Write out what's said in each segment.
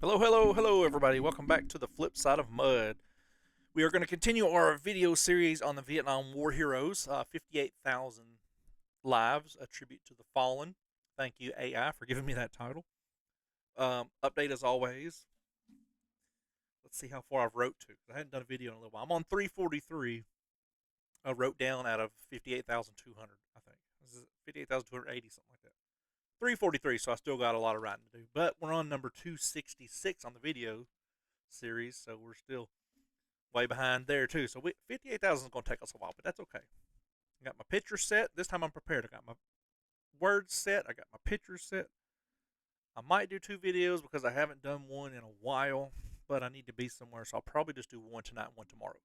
Hello, hello, hello, everybody. Welcome back to the Flip Side of Mud. We are going to continue our video series on the Vietnam War heroes, 58,000 Lives, a tribute to the fallen. Thank you, AI, for giving me that title. Update as always. Let's see how far I've wrote to. I hadn't done a video in a little while. I'm on 343. I wrote down out of 58,200, I think. This is 58,280, something like that. 343, so I still got a lot of writing to do. But we're on number 266 on the video series, so we're still way behind there too. So 58,000 is going to take us a while, but that's okay. I got my picture set. This time I'm prepared. I got my words set. I got my pictures set. I might do two videos because I haven't done one in a while, but I need to be somewhere, so I'll probably just do one tonight and one tomorrow.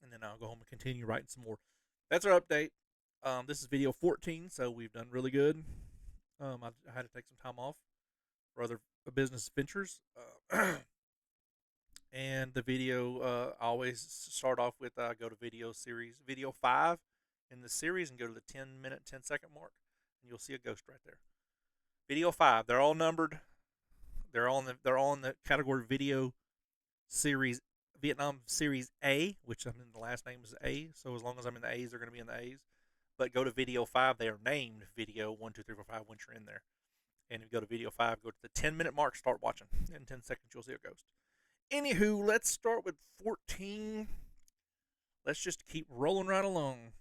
And then I'll go home and continue writing some more. That's our update. This is video 14, so we've done really good. I had to take some time off for other business ventures. And the video, I always start off with go to video series, video 5 in the series, and go to the 10-minute, 10-second mark, and you'll see a ghost right there. Video 5, they're all numbered. They're all in the category video series, Vietnam Series A, which I mean the last name is A, so as long as I'm in the A's, they're going to be in the A's. But go to video 5, they are named video 1, 2, 3, 4, 5 once you're in there. And if you go to video 5, go to the 10-minute mark, start watching. In 10 seconds, you'll see a ghost. Anywho, let's start with 14. Let's just keep rolling right along.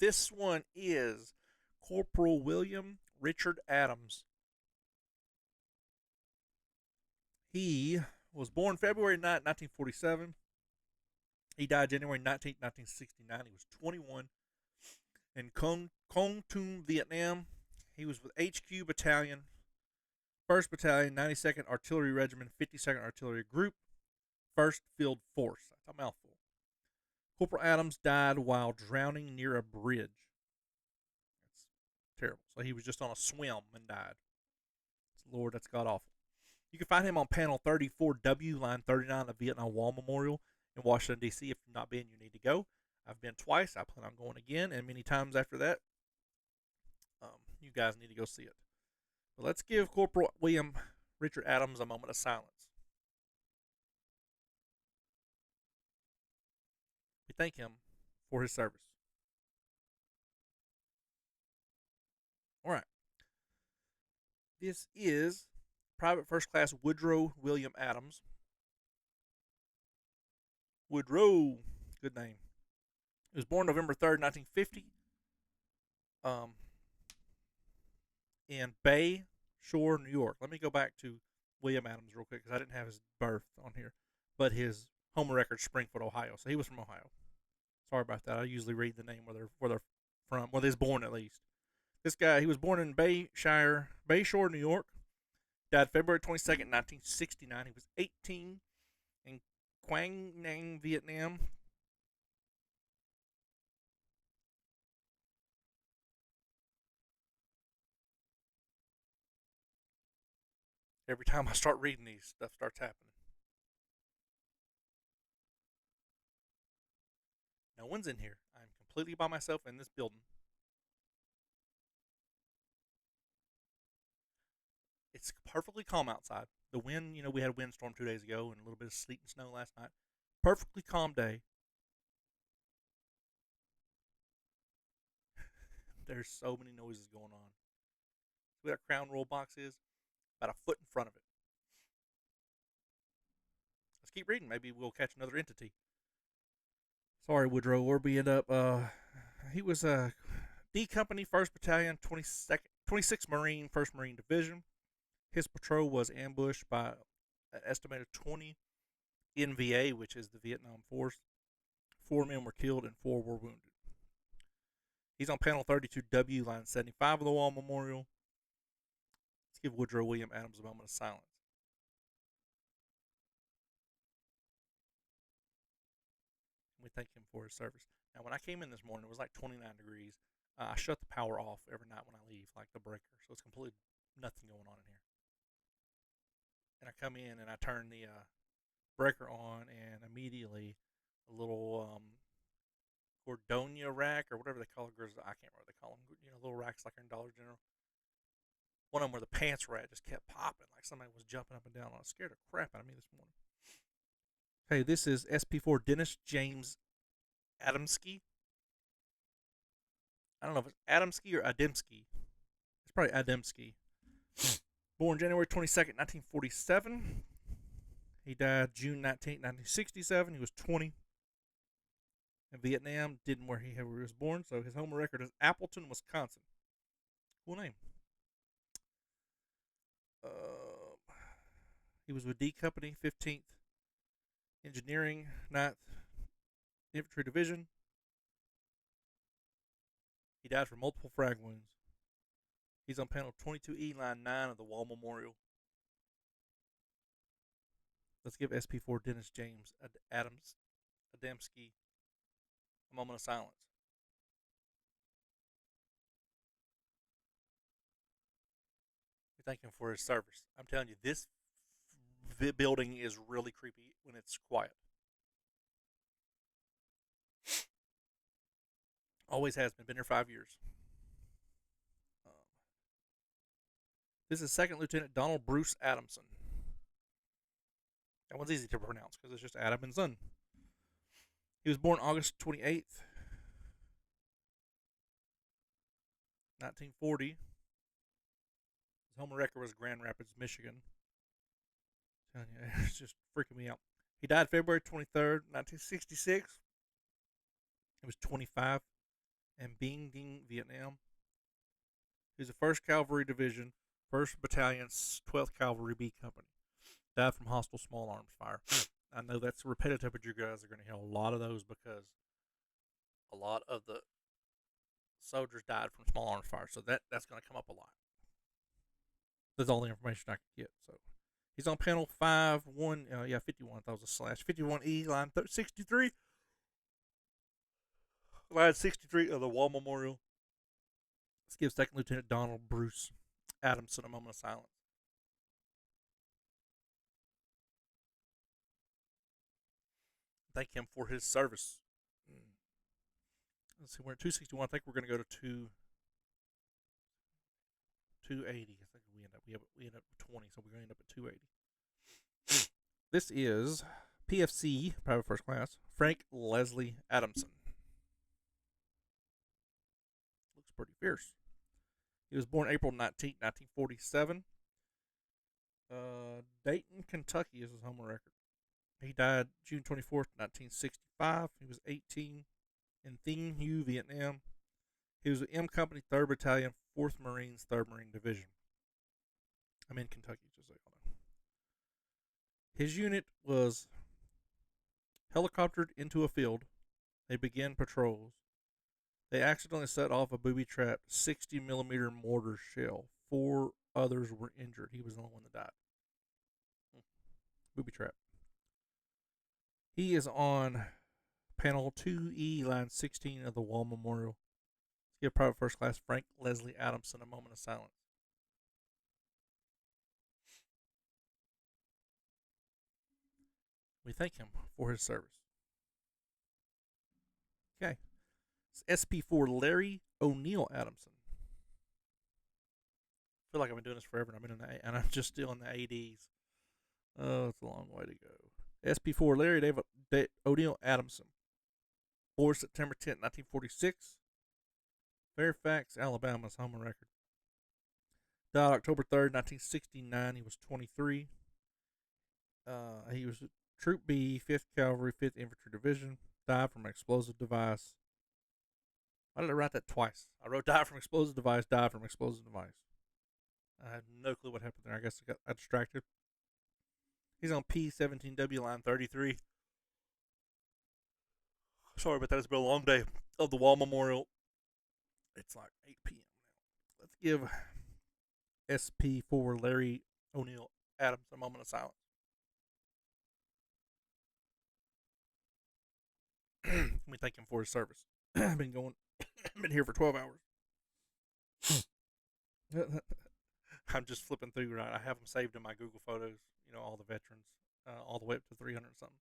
This one is Corporal William Richard Adams. He was born February 9, 1947. He died January 19th, 1969. He was 21. In Con Tum, Vietnam. He was with HQ Battalion, 1st Battalion, 92nd Artillery Regiment, 52nd Artillery Group, 1st Field Force. That's a mouthful. Corporal Adams died while drowning near a bridge. That's terrible. So he was just on a swim and died. Lord, that's god awful. You can find him on panel 34W, line 39 of Vietnam Wall Memorial in Washington, D.C. If you've not been, you need to go. I've been twice. I plan on going again, and many times after that. You guys need to go see it. But let's give Corporal William Richard Adams a moment of silence. We thank him for his service. All right. This is Private First Class Woodrow William Adams. Woodrow, good name. He was born November 3rd, 1950, um, in Bay Shore, New York. Let me go back to William Adams real quick because I didn't have his birth on here, but his home record Springfield, Ohio. So he was from Ohio. Sorry about that. I usually read the name where they're from, where they're born at least. This guy, he was born in Bay Shore, New York. Died February 22nd, 1969. He was 18 in Quang Nang, Vietnam. Every time I start reading these, stuff starts happening. No one's in here. I'm completely by myself in this building. It's perfectly calm outside. The wind, we had a windstorm 2 days ago and a little bit of sleet and snow last night. Perfectly calm day. There's so many noises going on. See where that crown roll box is? About a foot in front of it. Let's keep reading. Maybe we'll catch another entity. Sorry, Woodrow. Where we end up? He was a D Company, 1st Battalion, 26th Marine, 1st Marine Division. His patrol was ambushed by an estimated 20 NVA, which is the Vietnam Force. 4 men were killed and 4 were wounded. He's on panel 32W, line 75 of the Wall Memorial. Let's give Woodrow William Adams a moment of silence. We thank him for his service. Now, when I came in this morning, it was like 29 degrees. I shut the power off every night when I leave, like the breaker. So it's completely nothing going on in here. And I come in and I turn the breaker on, and immediately a little Gordonia rack or whatever they call it. I can't remember what they call them. Little racks like in Dollar General. one of them where the pants were at just kept popping like somebody was jumping up and down on it. Scared the crap out of me this morning. Hey, this is SP4 Dennis James Adamski. I don't know if it's Adamski or Adamski. It's probably Adamski. Born January 22nd, 1947. He died June 19th, 1967. He was 20. In Vietnam, didn't where he was born, so his home record is Appleton, Wisconsin. Cool name. He was with D Company, 15th Engineering, 9th Infantry Division. He died from multiple frag wounds. He's on panel 22E, line 9 of the Wall Memorial. Let's give SP4 Dennis James Adamski a moment of silence. We thank him for his service. I'm telling you, this building is really creepy when it's quiet. Always has been. Been here 5 years. This is Second Lieutenant Donald Bruce Adamson. That one's easy to pronounce because it's just Adam and Son. He was born August 28th, 1940. His home record was Grand Rapids, Michigan. It's just freaking me out. He died February 23rd, 1966. He was 25 in Binh Dinh, Vietnam. He was the 1st Cavalry Division, 1st Battalion's 12th Cavalry B Company. Died from hostile small arms fire. I know that's repetitive, but you guys are going to hear a lot of those because a lot of the soldiers died from small arms fire. So that's going to come up a lot. That's all the information I could get. So he's on panel 51. 51. That was a slash. 51E, line 63. Line 63 of the Wall Memorial. Let's give Second Lieutenant Donald Bruce Adamson a moment of silence. Thank him for his service. Let's see, we're at 261. I think we're going to go to 280. I think we end up with 20, so we're going to end up at 280. This is PFC, Private First Class, Frank Leslie Adamson. Looks pretty fierce. He was born April 19th, 1947. Dayton, Kentucky is his home record. He died June 24th, 1965. He was 18 in Thien Hue, Vietnam. He was with M Company, 3rd Battalion, 4th Marines, 3rd Marine Division. I'm in Kentucky, just so you know. His unit was helicoptered into a field. They began patrols. They accidentally set off a booby-trapped 60mm mortar shell. 4 others were injured. He was the only one that died. Booby-trap. He is on panel 2E, line 16 of the Wall Memorial. Let's give Private First Class Frank Leslie Adamson a moment of silence. We thank him for his service. Okay. It's SP4 Larry O'Neill Adamson. I feel like I've been doing this forever, and I'm just still in the ADs. Oh, it's a long way to go. SP4 Larry O'Neill Adamson. Born September 10th, 1946. Fairfax, Alabama's home record. Died October 3rd, 1969. He was 23. He was Troop B, 5th Cavalry, 5th Infantry Division. Died from an explosive device. Why did I write that twice? I wrote died from explosive device, died from explosive device. I have no clue what happened there. I guess I got distracted. He's on P17W, line 33. Sorry about that. It's been a long day of the Wall Memorial. It's like 8 p.m. now. Let's give SP4 Larry O'Neill Adams a moment of silence. Let me thank him for his service. I've been here for 12 hours. I'm just flipping through, right? I have them saved in my Google Photos, all the veterans, all the way up to 300 something.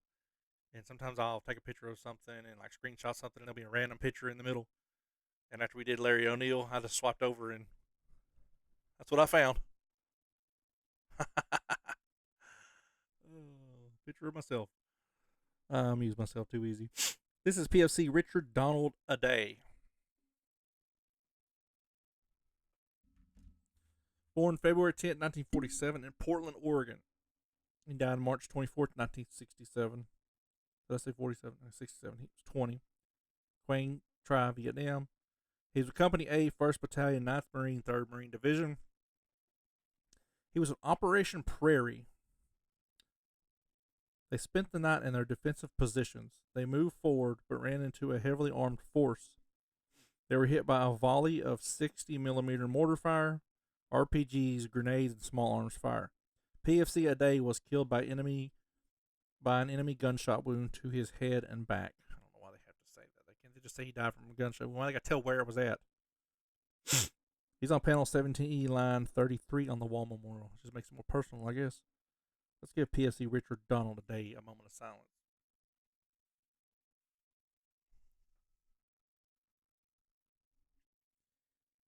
And sometimes I'll take a picture of something and like screenshot something, and there'll be a random picture in the middle. And after we did Larry O'Neill, I just swapped over and That's what I found. Picture of myself. I amuse myself too easy. This is PFC Richard Donald Aday. Born February 10th, 1947 in Portland, Oregon. He died March 24th, 1967. Did I say 47? 67. He was 20. Quang Tri, Vietnam. He was with Company A, 1st Battalion, 9th Marine, 3rd Marine Division. He was in Operation Prairie. They spent the night in their defensive positions. They moved forward but ran into a heavily armed force. They were hit by a volley of 60 millimeter mortar fire, RPGs, grenades, and small arms fire. PFC Aday was killed by an enemy gunshot wound to his head and back. I don't know why they have to say that. They can't just say he died from a gunshot wound. Why they got to tell where it was at? He's on panel 17E, line 33 on the wall memorial. It just makes it more personal, I guess. Let's give PFC Richard Donald Aday a moment of silence.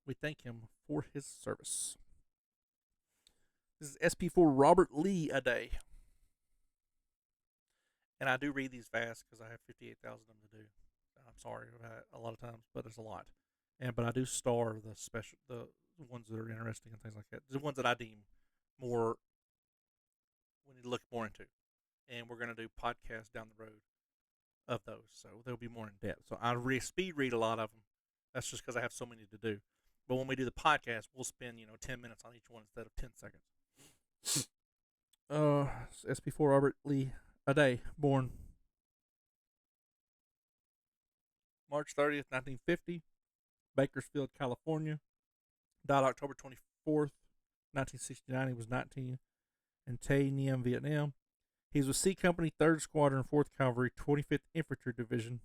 We thank him for his service. This is SP4 Robert Lee Aday. And I do read these fast because I have 58,000 of them to do. I'm sorry about it a lot of times, but there's a lot. But I do star the ones that are interesting and things like that. The ones that I deem more we need to look more into. And we're going to do podcasts down the road of those, so they'll be more in depth. So I speed read a lot of them. That's just because I have so many to do. But when we do the podcast, we'll spend 10 minutes on each one instead of 10 seconds. SP4 Robert Lee Aday, born March 30th, 1950, Bakersfield, California. Died October 24th, 1969. He was 19 in Tay Niem, Vietnam. He was with C Company, 3rd Squadron, 4th Cavalry, 25th Infantry Division.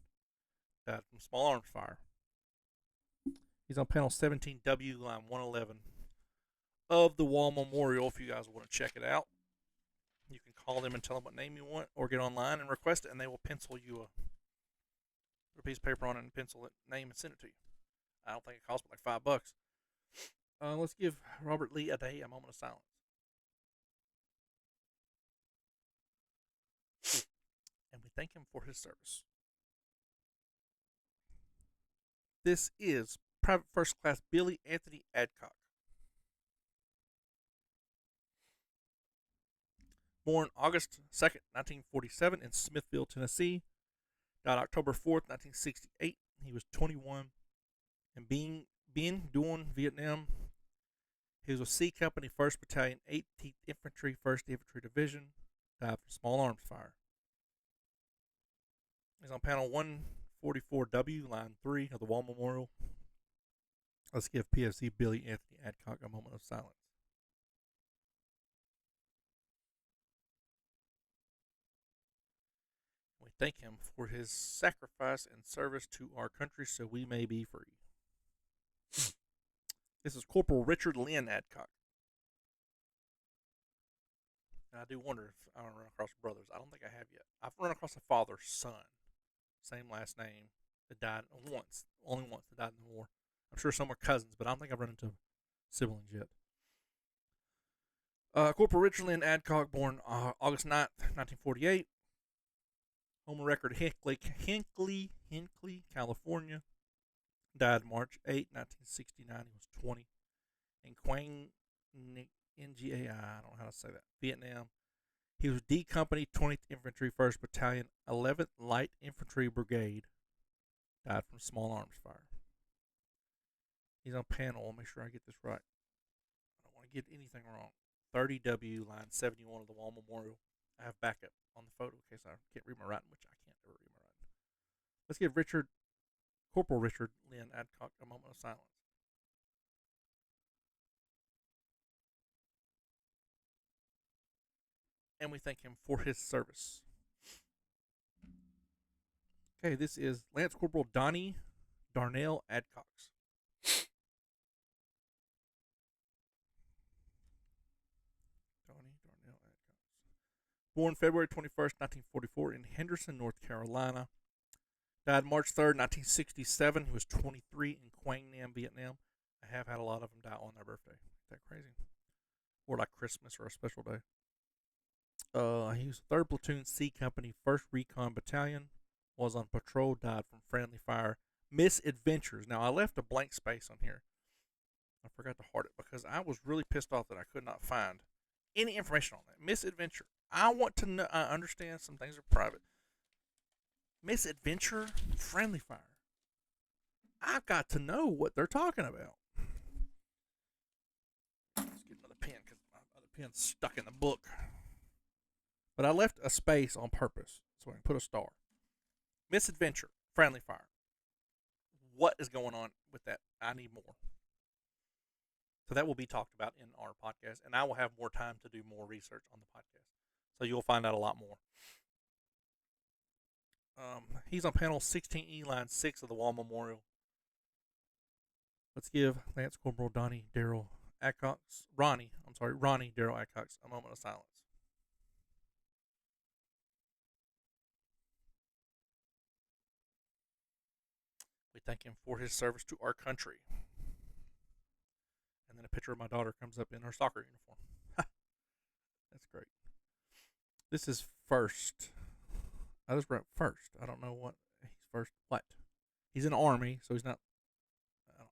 Died from small arms fire. He's on panel 17W, line 111 of the Wall Memorial. If you guys want to check it out, you can call them and tell them what name you want, or get online and request it, and they will pencil you a piece of paper on it and pencil it, name, and send it to you. I don't think it costs but like $5. Let's give Robert Lee Aday a moment of silence. And we thank him for his service. This is Private First Class Billy Anthony Adcock. Born August 2nd, 1947 in Smithville, Tennessee. Died October 4th, 1968. He was 21. And Bien Duong, Vietnam. He was with C Company, 1st Battalion, 18th Infantry, 1st Infantry Division. Died from small arms fire. He's on panel 144W, line 3 of the Wall Memorial. Let's give PFC Billy Anthony Adcock a moment of silence. We thank him for his sacrifice and service to our country so we may be free. This is Corporal Richard Lynn Adcock. And I do wonder if I don't run across brothers. I don't think I have yet. I've run across a father's son, same last name, that died once, only once, that died in the war. I'm sure some were cousins, but I don't think I've run into siblings yet. Corporal Richard Lynn Adcock, born August 9th, 1948. Home record Hinckley, California. Died March 8, 1969. He was 20. In Quang Ngai, I don't know how to say that, Vietnam. He was D Company, 20th Infantry, 1st Battalion, 11th Light Infantry Brigade. Died from small arms fire. He's on panel. I'll make sure I get this right. I don't want to get anything wrong. 30W, line 71 of the Wall Memorial. I have backup on the photo in case I can't read my writing, which I can't ever read my writing. Let's give Corporal Richard Lynn Adcock a moment of silence. And we thank him for his service. Okay, this is Lance Corporal Donnie Darnell Adcox. Donnie Darnell Adcox. Born February 21st, 1944 in Henderson, North Carolina. Died March 3rd, 1967. He was 23 in Quang Nam, Vietnam. I have had a lot of them die on their birthday. that crazy. Or like Christmas or a special day. He was 3rd Platoon C Company, 1st Recon Battalion. Was on patrol, died from friendly fire. Misadventures. Now, I left a blank space on here. I forgot to heart it because I was really pissed off that I could not find any information on that. Misadventure. I want to know. I understand some things are private. Misadventure, friendly fire. I've got to know what they're talking about. Let's get another pen because my other pen's stuck in the book. But I left a space on purpose so I can put a star. Misadventure, friendly fire. What is going on with that? I need more. So that will be talked about in our podcast, and I will have more time to do more research on the podcast. So you'll find out a lot more. He's on panel 16E, line 6 of the Wall Memorial. Let's give Lance Corporal Ronnie Darrell Adcox a moment of silence. We thank him for his service to our country. And then a picture of my daughter comes up in her soccer uniform. That's great. This is first. I just wrote first. I don't know what he's first. What? He's in the Army, so he's not.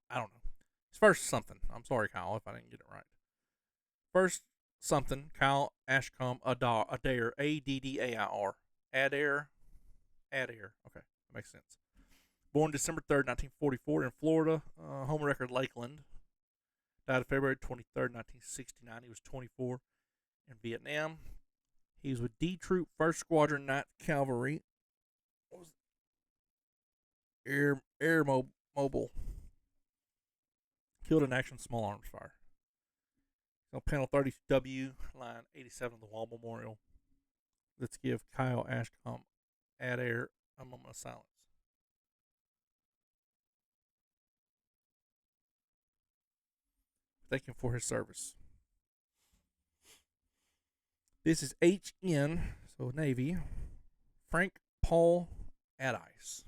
I don't know. He's first something. I'm sorry, Kyle, if I didn't get it right. First something. Kyle Ashcombe Adair. Addair. Adair. Okay, that makes sense. Born December 3rd, 1944 in Florida. Home record Lakeland. Died February 23rd, 1969. He was 24 in Vietnam. He was with D Troop 1st Squadron 9th Cavalry. What was it? Air Mobile. Killed in action, small arms fire. On panel 30W, line 87 of the Wall Memorial. Let's give Kyle Ashcombe Adair a moment of silence. Thank him for his service. This is HN, so Navy, Frank Paul Adice.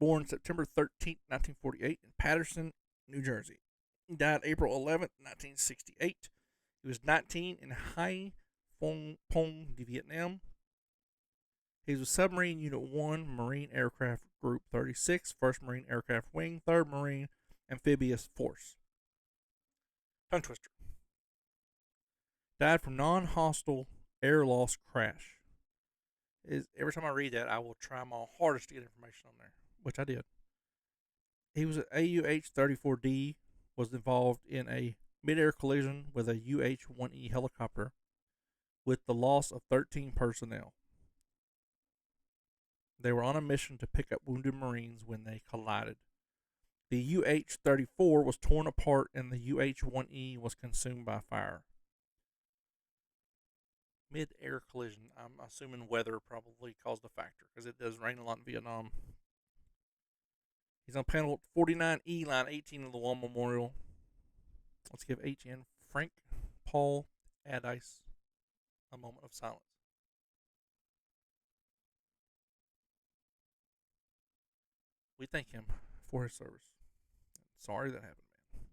Born September 13th, 1948 in Patterson, New Jersey. He died April 11th, 1968. He was 19 in Hai Phong, Vietnam. He was Submarine Unit 1, Marine Aircraft Group 36, 1st Marine Aircraft Wing, 3rd Marine Amphibious Force. Tongue twister. Died from non-hostile air loss crash. Every time I read that, I will try my hardest to get information on there, which I did. He was at AUH-34D, was involved in a mid-air collision with a UH-1E helicopter with the loss of 13 personnel. They were on a mission to pick up wounded Marines when they collided. The UH-34 was torn apart and the UH-1E was consumed by fire. Mid-air collision. I'm assuming weather probably caused a factor because it does rain a lot in Vietnam. He's on panel 49E, line 18 of the Wall Memorial. Let's give HN Frank Paul Adice a moment of silence. We thank him for his service. Sorry that happened, man.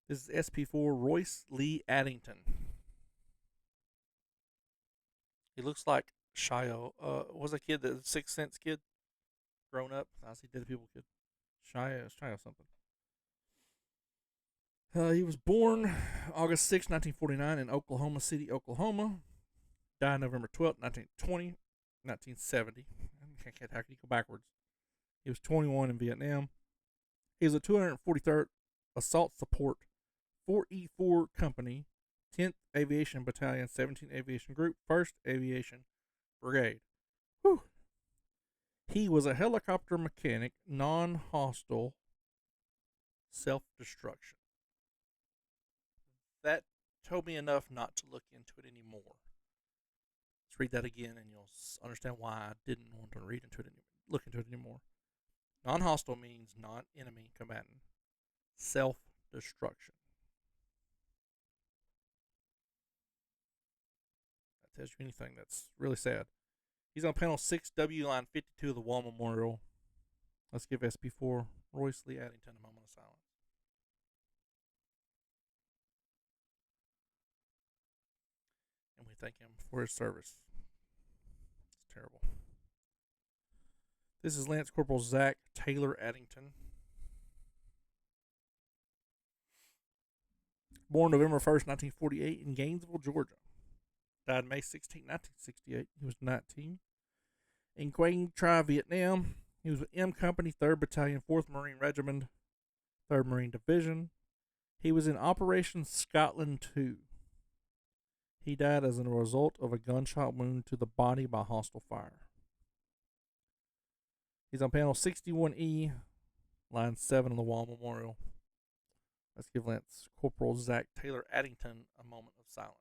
This is SP4 Royce Lee Addington. He looks like Shia. Was a kid, the Sixth Sense kid, grown up. I see Dead People kid. Shia something. He was born August 6, 1949 in Oklahoma City, Oklahoma. Died November 12, 1920. 1970. How can you go backwards? He was 21 in Vietnam. He was a 243rd Assault Support 4E4 Company, 10th Aviation Battalion, 17th Aviation Group, 1st Aviation Brigade. Whew. He was a helicopter mechanic, non-hostile self-destruction. That told me enough not to look into it anymore. Let's read that again, and you'll understand why I didn't want to look into it anymore. Non-hostile means non-enemy combatant. Self-destruction. That tells you anything. That's really sad. He's on panel 6W, line 52 of the Wall Memorial. Let's give SP4 Royce Lee Addington a moment of silence. And we thank him for his service. It's terrible. This is Lance Corporal Zach Taylor Addington. Born November 1st, 1948 in Gainesville, Georgia. Died May 16, 1968. He was 19. In Quang Tri, Vietnam. He was with M Company, 3rd Battalion, 4th Marine Regiment, 3rd Marine Division. He was in Operation Scotland 2. He died as a result of a gunshot wound to the body by hostile fire. He's on panel 61E, line 7 of the Wall Memorial. Let's give Lance Corporal Zach Taylor Addington a moment of silence.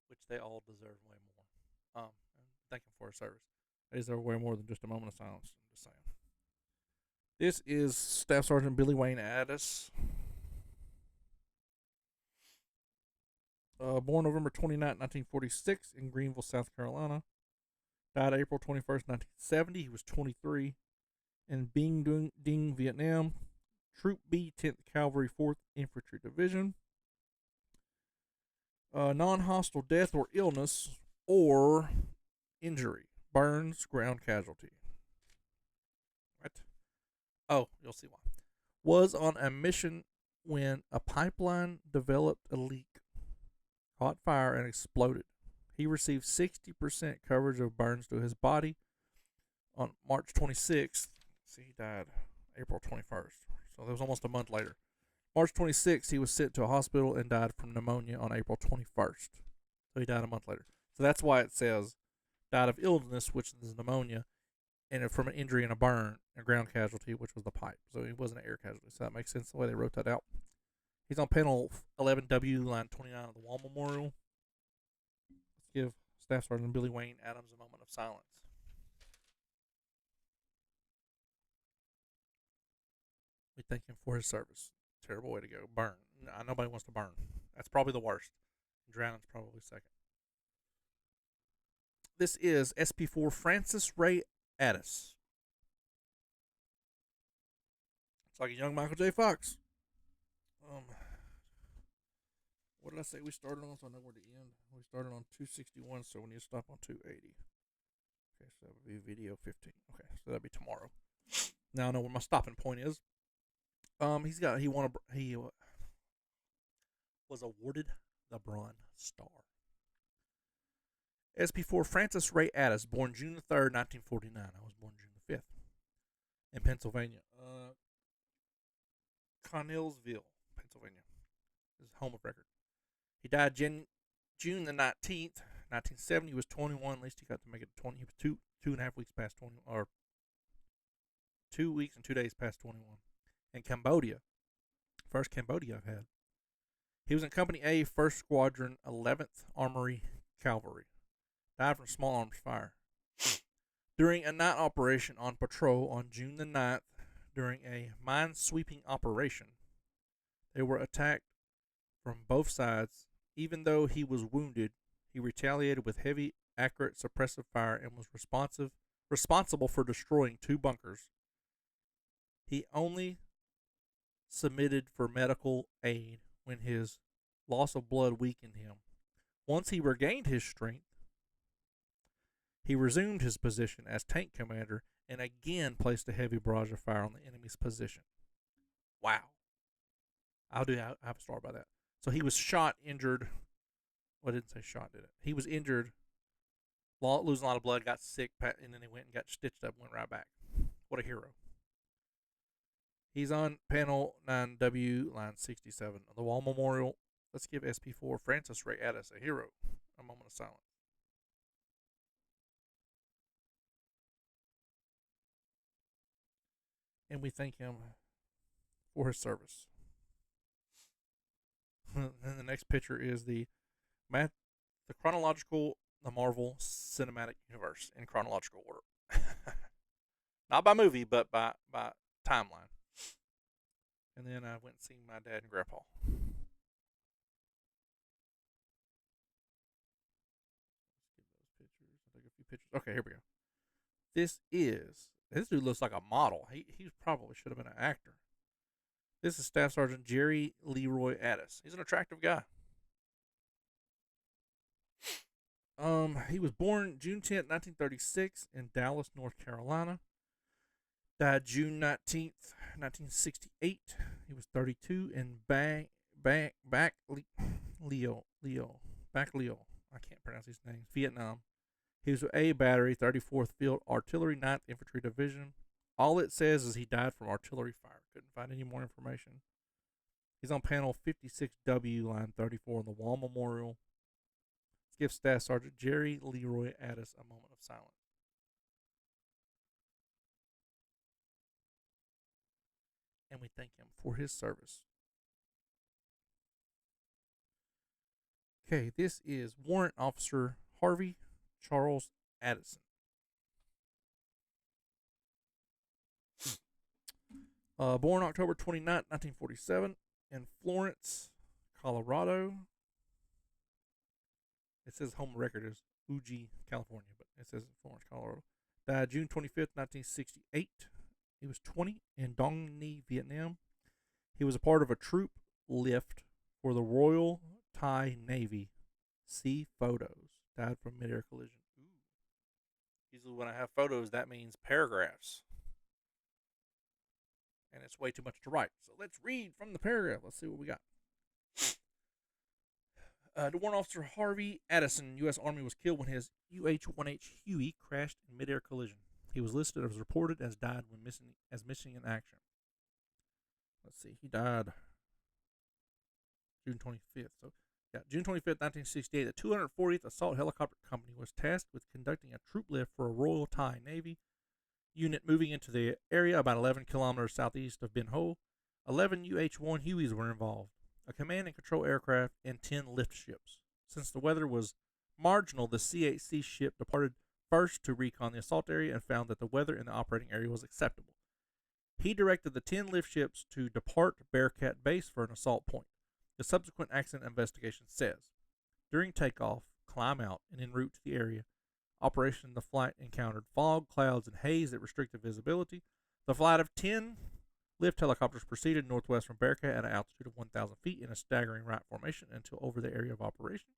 Which they all deserve way more. Thank him for his service. They deserve way more than just a moment of silence. I'm just saying. This is Staff Sergeant Billy Wayne Addis. Born November 29, 1946 in Greenville, South Carolina. Died April 21st, 1970. He was 23. In Binh Dinh, Vietnam. Troop B, 10th Cavalry, 4th Infantry Division. Non-hostile death or illness or injury. Burns, ground casualty. What? Oh, you'll see why. Was on a mission when a pipeline developed a leak, caught fire, and exploded. He received 60% coverage of burns to his body on March 26th. See, he died April 21st. So that was almost a month later. March 26th, he was sent to a hospital and died from pneumonia on April 21st. So he died a month later. So that's why it says died of illness, which is pneumonia, and from an injury and a burn, a ground casualty, which was the pipe. So he wasn't an air casualty. So that makes sense the way they wrote that out. He's on panel 11W, line 29 of the Wall Memorial. Let's give Staff Sergeant Billy Wayne Adams a moment of silence. We thank him for his service. Terrible way to go. Burn. Nobody wants to burn. That's probably the worst. Drowning's probably second. This is SP4 Francis Ray Addis. It's like a young Michael J. Fox. What did I say we started on? So I know where to end. We started on 261, so we need to stop on 280. Okay, so that would be video 15. Okay, so that'd be tomorrow. Now I know where my stopping point is. He was awarded the Bronze Star. SP4 Francis Ray Addis, born June 3rd, 1949. I was born June the 5th in Pennsylvania. Connellsville, Pennsylvania. This is home of record. He died June the 19th, 1970. He was 21. At least he got to make it to 20. He was two and a half weeks past 20, or 2 weeks and 2 days past 21. In Cambodia. First Cambodia I've had. He was in Company A, 1st Squadron, 11th Armory Cavalry. Died from small arms fire. During a night operation on patrol on June the 9th, during a mine-sweeping operation, they were attacked from both sides. Even though he was wounded, he retaliated with heavy, accurate suppressive fire and was responsible for destroying 2 bunkers. He only submitted for medical aid when his loss of blood weakened him. Once he regained his strength, he resumed his position as tank commander and again placed a heavy barrage of fire on the enemy's position. Wow. I have a story about that. So he was shot, injured. Well, I didn't say shot, did it? He was injured, losing a lot of blood, got sick, and then he went and got stitched up and went right back. What a hero. He's on panel 9W, line 67 of the Wall Memorial. Let's give SP4 Francis Ray Addis a hero. A moment of silence. And we thank him for his service. And the next picture is the Marvel Cinematic Universe in chronological order. Not by movie, but by timeline. And then I went and seen my dad and grandpa. pictures. Okay, here we go. This dude looks like a model. He probably should have been an actor. This is Staff Sergeant Jerry Leroy Addis. He's an attractive guy. He was born June 10th, 1936 in Dallas, North Carolina. Died June 19th, 1968. He was 32 in Leo. I can't pronounce his name. Vietnam. He was with A Battery, 34th Field Artillery, 9th Infantry Division. All it says is he died from artillery fire. Couldn't find any more information. He's on panel 56W, line 34 on the Wall Memorial. Let's give Staff Sergeant Jerry Leroy Addis a moment of silence. And we thank him for his service. Okay, this is Warrant Officer Harvey Charles Addison. Born October 29, 1947, in Florence, Colorado. It says home record is Uji, California, but it says Florence, Colorado. Died June 25th, 1968. He was 20 in Dong Nhi, Vietnam. He was a part of a troop lift for the Royal Thai Navy. See photos. Died from mid-air collision. Ooh. Usually when I have photos, that means paragraphs. And it's way too much to write. So let's read from the paragraph. Let's see what we got. The Warrant Officer Harvey Addison, U.S. Army, was killed when his UH-1H Huey crashed in mid-air collision. He was listed as reported as died when missing in action. Let's see. He died June 25th. So, yeah, June 25th, 1968. The 240th Assault Helicopter Company was tasked with conducting a troop lift for a Royal Thai Navy unit moving into the area about 11 kilometers southeast of Ben Ho. 11 UH-1 Hueys were involved, a command and control aircraft, and 10 lift ships. Since the weather was marginal, the C-8C ship departed first to recon the assault area and found that the weather in the operating area was acceptable. He directed the 10 lift ships to depart Bearcat Base for an assault point. The subsequent accident investigation says, during takeoff, climb out, and en route to the area, the flight encountered fog, clouds, and haze that restricted visibility. The flight of 10 lift helicopters proceeded northwest from Bearcat at an altitude of 1,000 feet in a staggering right formation until over the area of operation.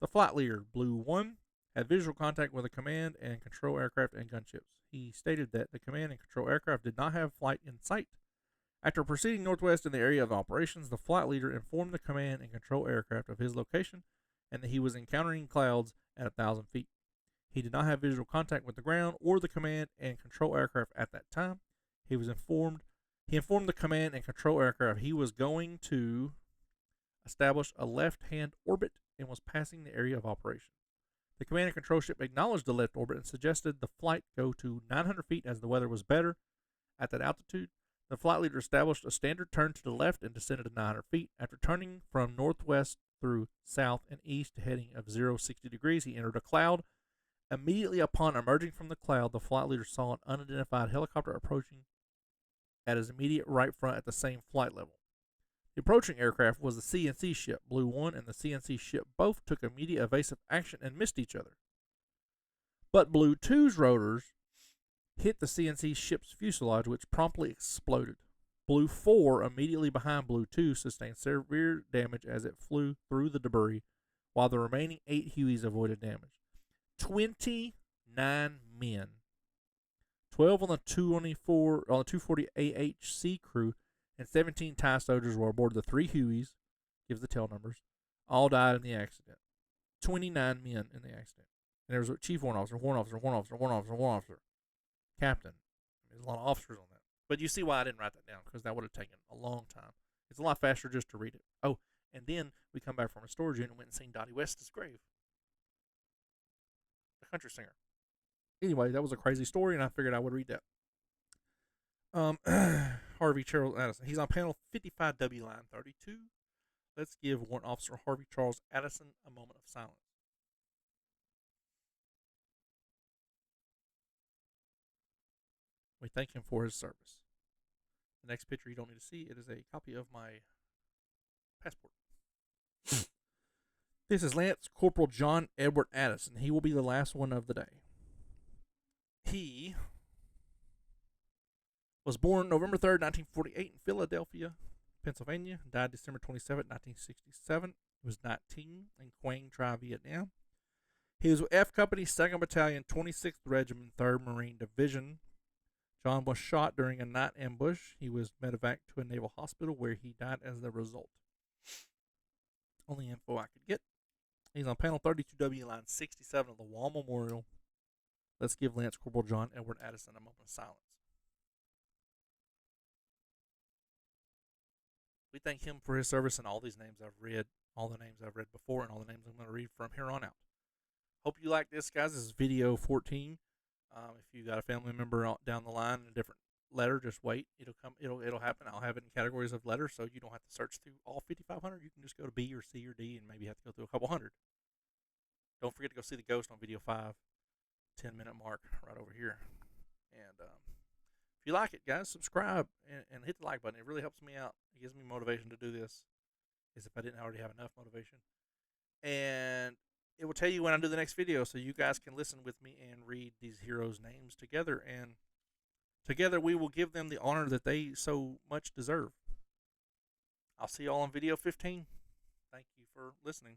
The flight leader, Blue 1, had visual contact with the command and control aircraft and gunships. He stated that the command and control aircraft did not have flight in sight. After proceeding northwest in the area of operations, the flight leader informed the command and control aircraft of his location and that he was encountering clouds at 1,000 feet. He did not have visual contact with the ground or the command and control aircraft at that time. He informed the command and control aircraft he was going to establish a left-hand orbit and was passing the area of operation. The command and control ship acknowledged the left orbit and suggested the flight go to 900 feet as the weather was better at that altitude. The flight leader established a standard turn to the left and descended to 900 feet. After turning from northwest through south and east to heading of 060 degrees, he entered a cloud. Immediately upon emerging from the cloud, the flight leader saw an unidentified helicopter approaching at his immediate right front at the same flight level. The approaching aircraft was the CNC ship. Blue 1 and the CNC ship both took immediate evasive action and missed each other. But Blue 2's rotors hit the CNC ship's fuselage, which promptly exploded. Blue 4, immediately behind Blue 2, sustained severe damage as it flew through the debris, while the remaining 8 Hueys avoided damage. 29 men, 12 on the 240 AHC crew, and 17 Thai soldiers were aboard the 3 Hueys, gives the tail numbers, all died in the accident. 29 men in the accident. And there was a chief warrant officer, captain. There's a lot of officers on that. But you see why I didn't write that down, because that would have taken a long time. It's a lot faster just to read it. Oh, and then we come back from a storage unit and went and seen Dottie West's grave. The country singer. Anyway, that was a crazy story, and I figured I would read that. Harvey Charles Addison. He's on panel 55W, line 32. Let's give Warrant Officer Harvey Charles Addison a moment of silence. We thank him for his service. The next picture you don't need to see. It is a copy of my passport. This is Lance Corporal John Edward Addison. He will be the last one of the day. He was born November 3rd, 1948 in Philadelphia, Pennsylvania. Died December 27th, 1967. He was 19 in Quang Tri, Vietnam. He was with F Company, 2nd Battalion, 26th Regiment, 3rd Marine Division. John was shot during a night ambush. He was medevaced to a naval hospital where he died as a result. Only info I could get. He's on panel 32W, line 67 of the Wall Memorial. Let's give Lance Corporal John Edward Addison a moment of silence. We thank him for his service and all these names I've read, all the names I've read before, and all the names I'm going to read from here on out. Hope you like this, guys. This is video 14. If you got a family member down the line in a different letter, just wait. It'll come. It'll happen. I'll have it in categories of letters, so you don't have to search through all 5,500. You can just go to B or C or D, and maybe have to go through a couple hundred. Don't forget to go see the ghost on video 5. 10-minute mark right over here. And if you like it, guys, subscribe and hit the like button. It really helps me out. It gives me motivation to do this, as if I didn't already have enough motivation. And it will tell you when I do the next video, so you guys can listen with me and read these heroes' names together. And together we will give them the honor that they so much deserve. I'll see you all on video 15. Thank you for listening.